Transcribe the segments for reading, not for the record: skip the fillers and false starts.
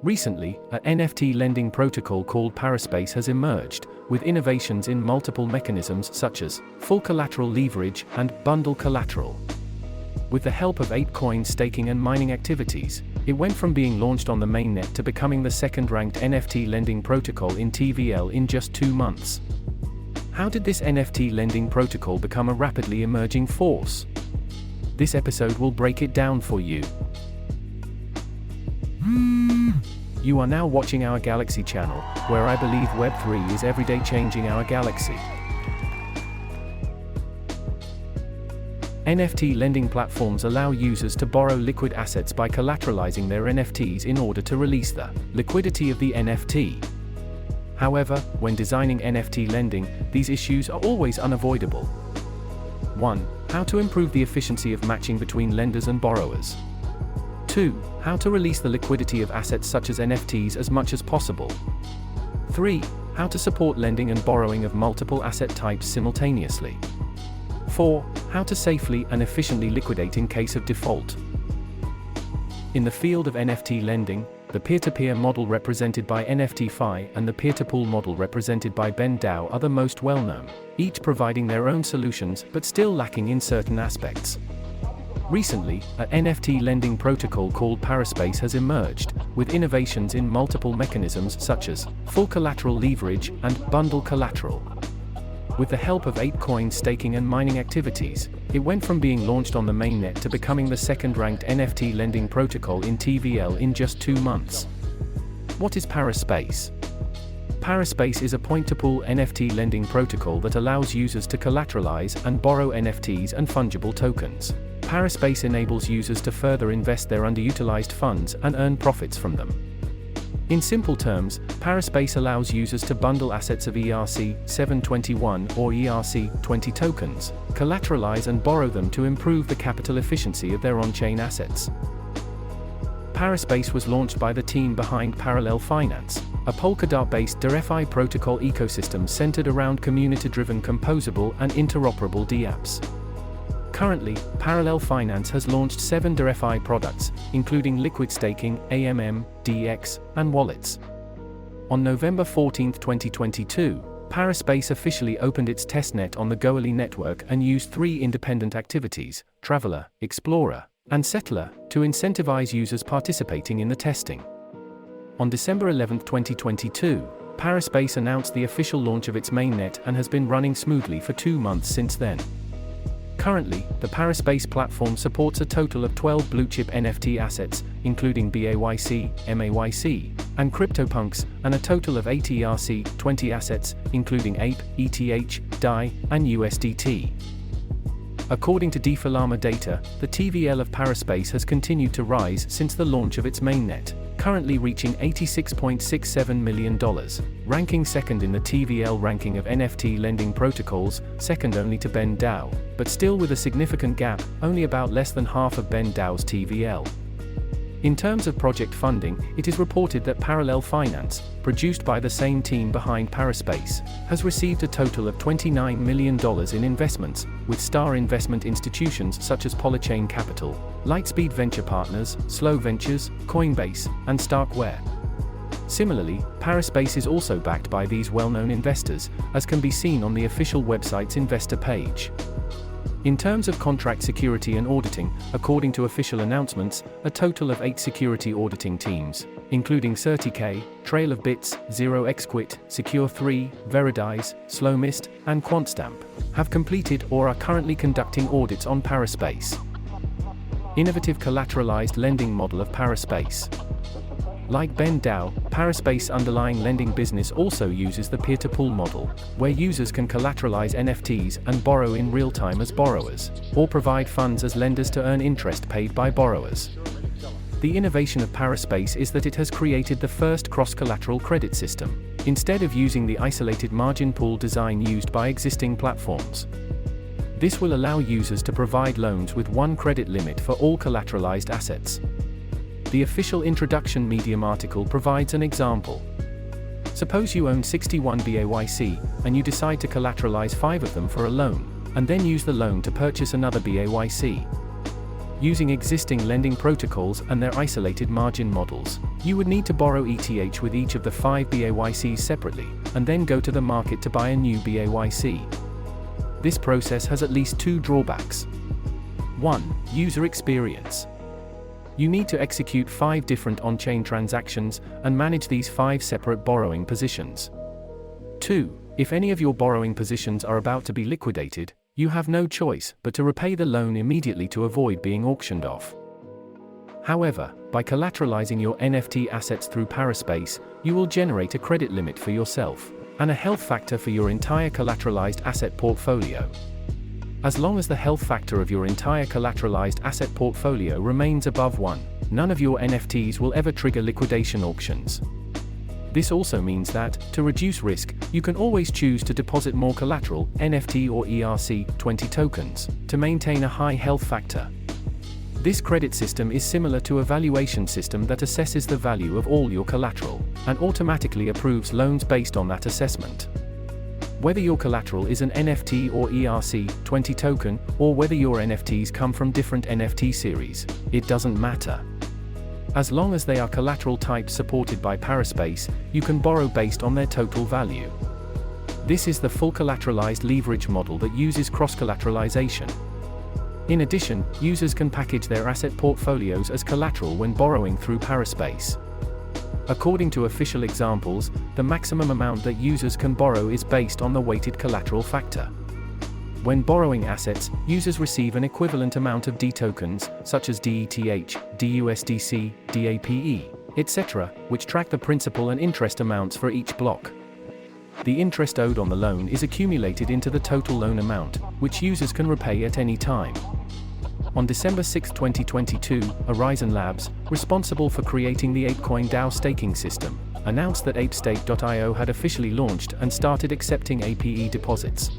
Recently, an NFT lending protocol called Paraspace has emerged, with innovations in multiple mechanisms such as full collateral leverage and bundle collateral. With the help of Ape Coin staking and mining activities, it went from being launched on the mainnet to becoming the second-ranked NFT lending protocol in TVL in just 2 months. How did this NFT lending protocol become a rapidly emerging force? This episode will break it down for you. You are now watching OurGalaxy Channel, where I believe Web3 is everyday changing our galaxy. NFT lending platforms allow users to borrow liquid assets by collateralizing their NFTs in order to release the liquidity of the NFT. However, when designing NFT lending, these issues are always unavoidable. 1. How to improve the efficiency of matching between lenders and borrowers. 2. How to release the liquidity of assets such as NFTs as much as possible. 3. How to support lending and borrowing of multiple asset types simultaneously. 4. How to safely and efficiently liquidate in case of default. In the field of NFT lending, the peer-to-peer model represented by NFTFi and the peer-to-pool model represented by BendDAO are the most well-known, each providing their own solutions but still lacking in certain aspects. Recently, an NFT lending protocol called Paraspace has emerged, with innovations in multiple mechanisms such as full collateral leverage and bundle collateral. With the help of Ape Coin staking and mining activities, it went from being launched on the mainnet to becoming the second-ranked NFT lending protocol in TVL in just 2 months. What is Paraspace? Paraspace is a point-to-pool NFT lending protocol that allows users to collateralize and borrow NFTs and fungible tokens. Paraspace enables users to further invest their underutilized funds and earn profits from them. In simple terms, Paraspace allows users to bundle assets of ERC-721 or ERC-20 tokens, collateralize and borrow them to improve the capital efficiency of their on-chain assets. Paraspace was launched by the team behind Parallel Finance, a Polkadot-based DeFi protocol ecosystem centered around community-driven composable and interoperable dApps. Currently, Parallel Finance has launched 7 DeFi products, including liquid staking, AMM, DX, and wallets. On November 14, 2022, Paraspace officially opened its testnet on the Goerli network and used 3 independent activities, Traveler, Explorer, and Settler, to incentivize users participating in the testing. On December 11, 2022, Paraspace announced the official launch of its mainnet and has been running smoothly for 2 months since then. Currently, the Paraspace platform supports a total of 12 blue-chip NFT assets, including BAYC, MAYC, and CryptoPunks, and a total of 8 ERC-20 assets, including Ape, ETH, DAI, and USDT. According to DeFi data, the TVL of Paraspace has continued to rise since the launch of its mainnet, currently reaching $86.67 million, ranking second in the TVL ranking of NFT lending protocols, second only to BendDAO, but still with a significant gap, only about less than half of BendDAO's TVL. In terms of project funding, it is reported that Parallel Finance, produced by the same team behind Paraspace, has received a total of $29 million in investments, with star investment institutions such as Polychain Capital, Lightspeed Venture Partners, Slow Ventures, Coinbase, and Starkware. Similarly, Paraspace is also backed by these well-known investors, as can be seen on the official website's investor page. In terms of contract security and auditing, according to official announcements, a total of 8 security auditing teams, including CertiK, Trail of Bits, 0xQuit, Secure3, Veridize, Slowmist, and QuantStamp, have completed or are currently conducting audits on Paraspace. Innovative collateralized lending model of Paraspace. Like BendDAO, Paraspace's underlying lending business also uses the peer-to-pool model, where users can collateralize NFTs and borrow in real time as borrowers, or provide funds as lenders to earn interest paid by borrowers. The innovation of Paraspace is that it has created the first cross-collateral credit system, instead of using the isolated margin pool design used by existing platforms. This will allow users to provide loans with one credit limit for all collateralized assets. The official introduction Medium article provides an example. Suppose you own 61 BAYC, and you decide to collateralize 5 of them for a loan, and then use the loan to purchase another BAYC. using existing lending protocols and their isolated margin models. You would need to borrow ETH with each of the 5 BAYCs separately, and then go to the market to buy a new BAYC. This process has at least 2 drawbacks. 1. User experience. You need to execute 5 different on-chain transactions and manage these 5 separate borrowing positions. 2. If any of your borrowing positions are about to be liquidated, you have no choice but to repay the loan immediately to avoid being auctioned off. However, by collateralizing your NFT assets through Paraspace, you will generate a credit limit for yourself and a health factor for your entire collateralized asset portfolio. As long as the health factor of your entire collateralized asset portfolio remains above 1, none of your NFTs will ever trigger liquidation auctions. This also means that, to reduce risk, you can always choose to deposit more collateral, NFT or ERC-20 tokens, to maintain a high health factor. This credit system is similar to a valuation system that assesses the value of all your collateral, and automatically approves loans based on that assessment. Whether your collateral is an NFT or ERC-20 token, or whether your NFTs come from different NFT series, it doesn't matter. As long as they are collateral types supported by Paraspace, you can borrow based on their total value. This is the full collateralized leverage model that uses cross-collateralization. In addition, users can package their asset portfolios as collateral when borrowing through Paraspace. According to official examples, the maximum amount that users can borrow is based on the weighted collateral factor. When borrowing assets, users receive an equivalent amount of D tokens, such as DETH, DUSDC, DAPE, etc., which track the principal and interest amounts for each block. The interest owed on the loan is accumulated into the total loan amount, which users can repay at any time. On December 6, 2022, Horizon Labs, responsible for creating the Ape Coin DAO staking system, announced that ApeStake.io had officially launched and started accepting APE deposits.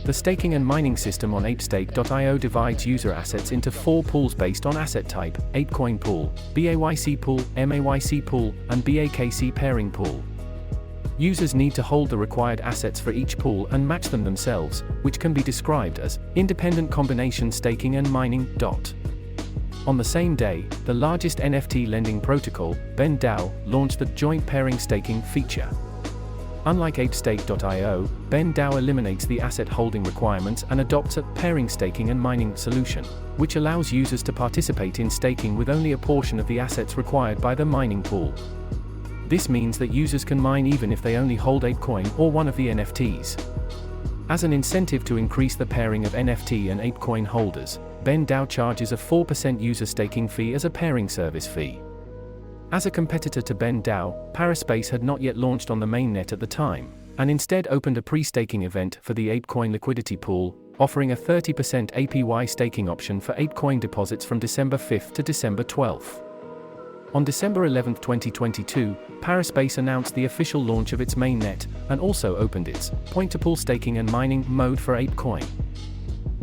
The staking and mining system on ApeStake.io divides user assets into 4 pools based on asset type: Ape Coin Pool, BAYC Pool, MAYC Pool, and BAKC Pairing Pool. Users need to hold the required assets for each pool and match them themselves, which can be described as independent combination staking and mining. On the same day, the largest NFT lending protocol, BendDAO, launched the joint pairing staking feature. Unlike ApeStake.io, BendDAO eliminates the asset holding requirements and adopts a pairing staking and mining solution, which allows users to participate in staking with only a portion of the assets required by the mining pool. This means that users can mine even if they only hold Ape Coin or one of the NFTs. As an incentive to increase the pairing of NFT and Ape Coin holders, BendDAO charges a 4% user staking fee as a pairing service fee. As a competitor to BendDAO, Paraspace had not yet launched on the mainnet at the time, and instead opened a pre-staking event for the Ape Coin liquidity pool, offering a 30% APY staking option for Ape Coin deposits from December 5 to December 12. On December 11, 2022, Paraspace announced the official launch of its mainnet, and also opened its point-to-pool staking and mining mode for Ape Coin.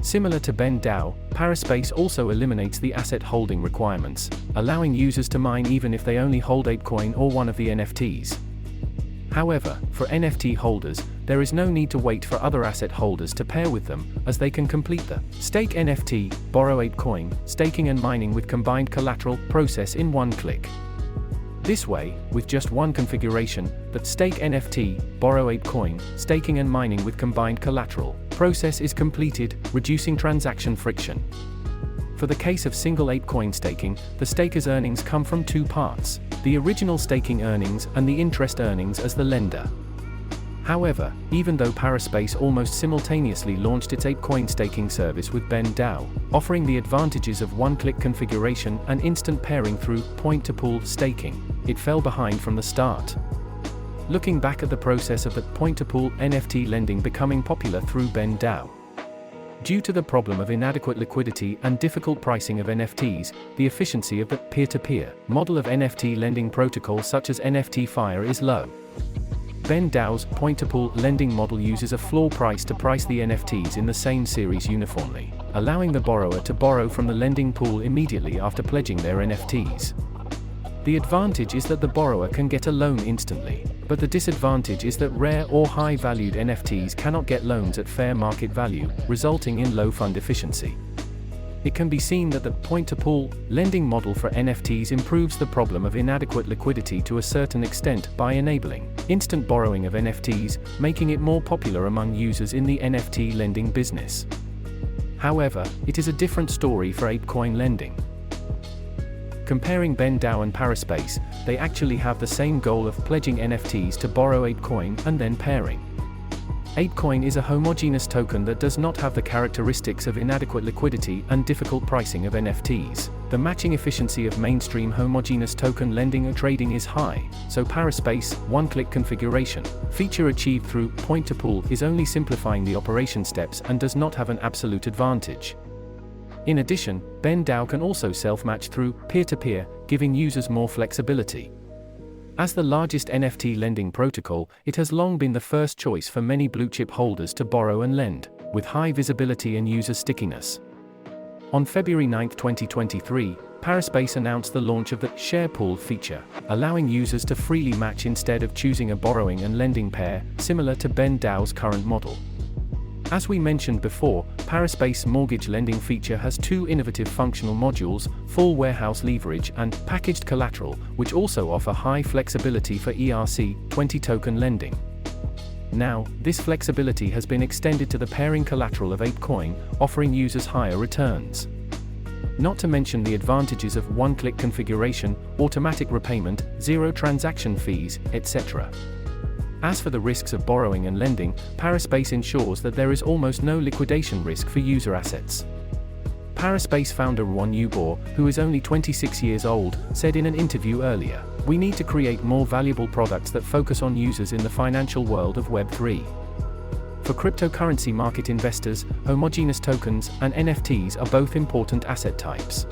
Similar to BendDAO, Paraspace also eliminates the asset holding requirements, allowing users to mine even if they only hold Ape Coin or one of the NFTs. However, for NFT holders, there is no need to wait for other asset holders to pair with them, as they can complete the stake NFT, borrow Ape Coin, staking and mining with combined collateral process in one click. This way, with just one configuration, the stake NFT, borrow Ape Coin, staking and mining with combined collateral process is completed, reducing transaction friction. For the case of single Ape Coin staking, the staker's earnings come from 2 parts: the original staking earnings and the interest earnings as the lender. However, even though Paraspace almost simultaneously launched its Ape Coin staking service with BendDAO, offering the advantages of one-click configuration and instant pairing through point-to-pool staking, it fell behind from the start. Looking back at the process of the point-to-pool NFT lending becoming popular through BendDAO, due to the problem of inadequate liquidity and difficult pricing of NFTs, the efficiency of the peer-to-peer model of NFT lending protocols such as NFT Fire is low. BendDAO's point-to-pool lending model uses a floor price to price the NFTs in the same series uniformly, allowing the borrower to borrow from the lending pool immediately after pledging their NFTs. The advantage is that the borrower can get a loan instantly, but the disadvantage is that rare or high-valued NFTs cannot get loans at fair market value, resulting in low fund efficiency. It can be seen that the point-to-pool lending model for NFTs improves the problem of inadequate liquidity to a certain extent by enabling instant borrowing of NFTs, making it more popular among users in the NFT lending business. However, it is a different story for Ape Coin lending. Comparing BendDAO and Paraspace, they actually have the same goal of pledging NFTs to borrow Ape Coin and then pairing. Ape Coin is a homogeneous token that does not have the characteristics of inadequate liquidity and difficult pricing of NFTs. The matching efficiency of mainstream homogeneous token lending and trading is high, so Paraspace one-click configuration feature achieved through point-to-pool is only simplifying the operation steps and does not have an absolute advantage. In addition, BendDAO can also self-match through peer-to-peer, giving users more flexibility. As the largest NFT lending protocol, it has long been the first choice for many blue-chip holders to borrow and lend, with high visibility and user stickiness. On February 9, 2023, Paraspace announced the launch of the Share Pool feature, allowing users to freely match instead of choosing a borrowing and lending pair, similar to BendDAO's current model. As we mentioned before, Paraspace mortgage lending feature has two innovative functional modules, full warehouse leverage and packaged collateral, which also offer high flexibility for ERC-20 token lending. Now, this flexibility has been extended to the pairing collateral of Ape Coin, offering users higher returns. Not to mention the advantages of one-click configuration, automatic repayment, zero transaction fees, etc. As for the risks of borrowing and lending, Paraspace ensures that there is almost no liquidation risk for user assets. Paraspace founder Juan Ubor, who is only 26 years old, said in an interview earlier, "We need to create more valuable products that focus on users in the financial world of Web3. For cryptocurrency market investors, homogeneous tokens and NFTs are both important asset types.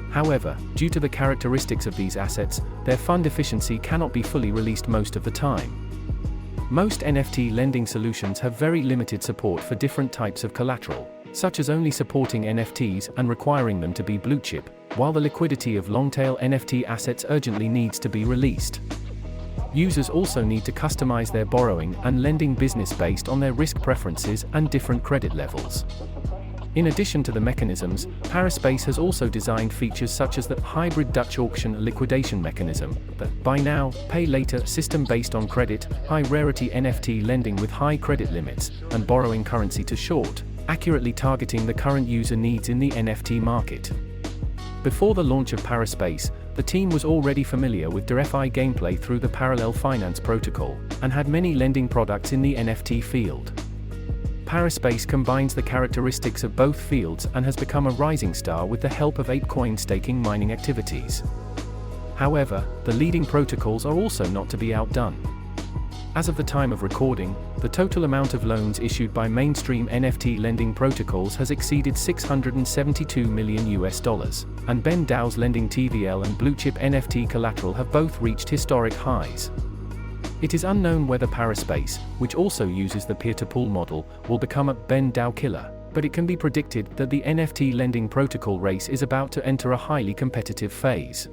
However, due to the characteristics of these assets, their fund efficiency cannot be fully released most of the time. Most NFT lending solutions have very limited support for different types of collateral, such as only supporting NFTs and requiring them to be blue chip, while the liquidity of long-tail NFT assets urgently needs to be released. Users also need to customize their borrowing and lending business based on their risk preferences and different credit levels. In addition to the mechanisms, Paraspace has also designed features such as the hybrid Dutch auction liquidation mechanism, the buy now, pay later system based on credit, high-rarity NFT lending with high credit limits, and borrowing currency to short, accurately targeting the current user needs in the NFT market. Before the launch of Paraspace, the team was already familiar with DeFi gameplay through the Parallel Finance protocol, and had many lending products in the NFT field. Paraspace combines the characteristics of both fields and has become a rising star with the help of Ape Coin staking mining activities. However, the leading protocols are also not to be outdone. As of the time of recording, the total amount of loans issued by mainstream NFT lending protocols has exceeded $672 million, and BendDAO's lending TVL and blue-chip NFT collateral have both reached historic highs. It is unknown whether Paraspace, which also uses the peer-to-pool model, will become a BendDAO killer, but it can be predicted that the NFT lending protocol race is about to enter a highly competitive phase.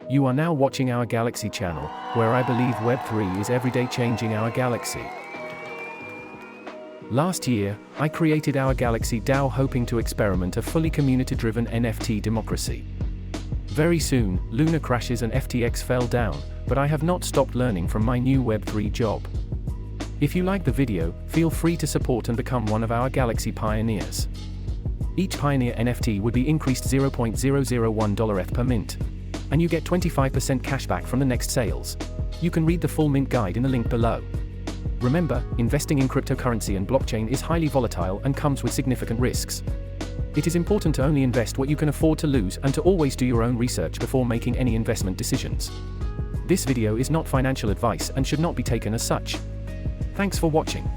You are now watching Our Galaxy channel, where I believe Web3 is everyday changing our galaxy. Last year, I created OurGalaxyDAO hoping to experiment a fully community-driven NFT democracy. Very soon, Luna crashes and FTX fell down, but I have not stopped learning from my new Web3 job. If you like the video, feel free to support and become one of our Galaxy Pioneers. Each Pioneer NFT would be increased $0.001 ETH per mint, and you get 25% cashback from the next sales. You can read the full mint guide in the link below. Remember, investing in cryptocurrency and blockchain is highly volatile and comes with significant risks. It is important to only invest what you can afford to lose and to always do your own research before making any investment decisions. This video is not financial advice and should not be taken as such. Thanks for watching.